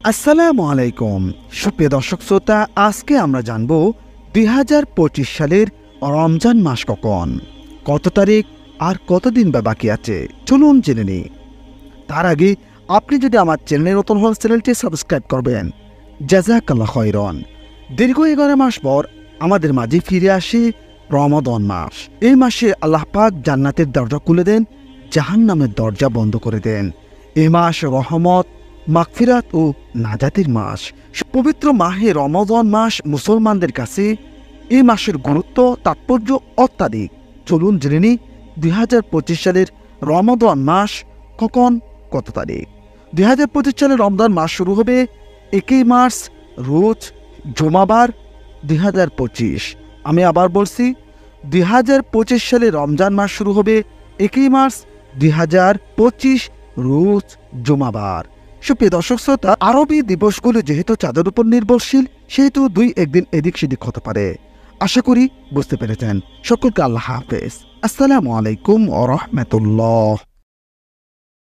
আসসালামু আলাইকুম সুপ্রিয় দর্শক শ্রোতা, আজকে আমরা জানব 2025 সালের রমজান মাস কখন, কত তারিখ আর কতদিন বা বাকি আছে। চলুন জেনে নিই। তার আগে আপনি যদি আমার চ্যানেলে নতুন হন, চ্যানেলটি সাবস্ক্রাইব করবেন। জাযাকাল্লাহু খাইরান। দীর্ঘ 11 মাস পর আমাদের মাঝে ফিরে আসে রমাদান মাস। এই মাসে আল্লাহ পাক জান্নাতের দরজা খুলে দেন, জাহান্নামের দরজা বন্ধ করে দেন। এই মাস রহমত, মাগফিরাত ও নাজাতের মাস। পবিত্র মাহে রমাদান মাস মুসলমানদের কাছে এই মাসের গুরুত্ব, তাৎপর্য অত্যাধিক। চলুন জেনে নিই 2025 সালের রমাদান মাস কখন, কত তারিখ। 2025 সালের রমজান মাস শুরু হবে 1 মার্চ, রোজ জুমাবার 2025। আমি আবার বলছি, 2025 সালে রমজান মাস শুরু হবে 1 মার্চ 2025, রোজ জুমাবার। সুপ্রিয় দর্শক শ্রোতা, আরবি দিবসগুলো যেহেতু চাঁদের উপর নির্ভরশীল, সেহেতু 2-1 দিন এদিক সেদিক হতে পারে। আশা করি বুঝতে পেরেছেন। সকলকে আল্লাহ হাফেজ। আসসালামু আলাইকুম ওয়া রাহমাতুল্লাহ।